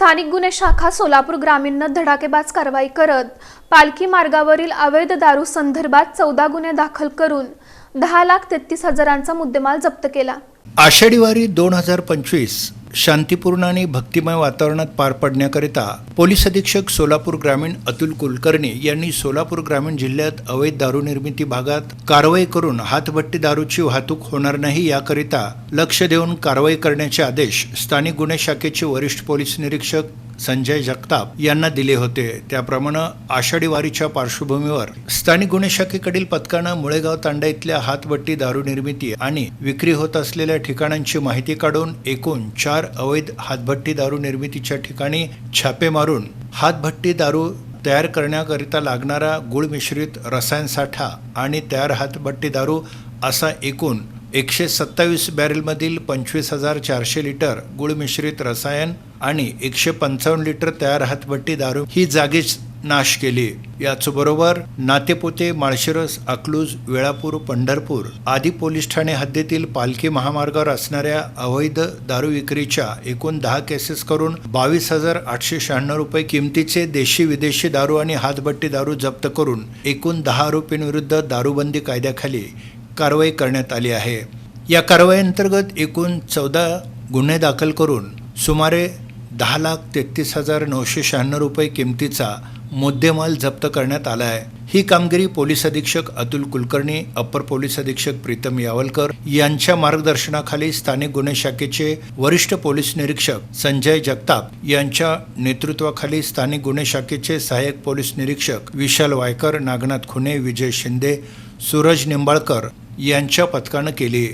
स्थानिक गुन्हे शाखा सोलापूर ग्रामीणनं धडाकेबाज कारवाई करत पालखी मार्गावरील अवैध दारू संदर्भात 14 गुन्हे दाखल करून 10,33,000चा मुद्देमाल जप्त केला। आषाढी वारी 2025 शांतिपूर्ण आणि भक्तिमय वातावरणात पार पडण्याकरिता पोलीस अधीक्षक सोलापूर ग्रामीण अतुल कुलकर्णी यांनी सोलापूर ग्रामीण जिल्ह्यात अवैध दारू निर्मिती भागात कारवाई करून हातभट्टी दारूची वाहतूक होणार नाही याकरिता लक्ष देऊन कारवाई करण्याचे आदेश स्थानिक गुन्हे शाखेचे वरिष्ठ पोलीस निरीक्षक संजय जगताप यांना दिले होते। त्याप्रमाणे आषाढी वारीच्या पार्श्वभूमीवर स्थानिक गुन्हे शाखेकडील पथकाने मुळेगाव तांडा इथल्या हातभट्टी दारू निर्मिती आणि विक्री होत असलेल्या ठिकाणांची माहिती काढून एकूण 4 अवैध हातभट्टी दारू निर्मितीच्या ठिकाणी छापे मारून हातभट्टी दारू तयार करण्याकरिता लागणारा गुळ मिश्रित रसायन साठा आणि तयार हातभट्टी दारू असा एकूण 127 बॅरेलमधील 25,400 लिटर गुळ मिश्रित रसायन आणि 155 लिटर तयार हातभट्टी दारू ही जागीच नाश केली। याचबरोबर नातेपोते, माळशिरस, अकलूज, वेळापूर, पंढरपूर आदी पोलीस ठाणे हद्दीतील पालखी महामार्गावर असणाऱ्या अवैध दारू विक्रीच्या एकूण 10 केसेस करून 22,896 रुपये किमतीचे देशी विदेशी दारू आणि हातभट्टी दारू जप्त करून एकूण 10 आरोपींविरुद्ध दारूबंदी कायद्याखाली कारवाई करण्यात आली आहे। या कारवाईअंतर्गत एकूण 14 गुन्हे दाखल करून सुमारे 10,33,996 रुपये किमतीचा मुद्देमाल जप्त करण्यात आला आहे। ही कामगिरी पोलीस अधीक्षक अतुल कुलकर्णी, अप्पर पोलीस अधीक्षक प्रीतम यावलकर यांच्या मार्गदर्शनाखाली स्थानिक गुन्हे शाखेचे वरिष्ठ पोलीस निरीक्षक संजय जगताप यांच्या नेतृत्वाखाली स्थानिक गुन्हे शाखेचे सहाय्यक पोलीस निरीक्षक विशाल वायकर, नागनाथ खुने, विजय शिंदे, सूरज निंबाळकर यांच्या पथकाने केली।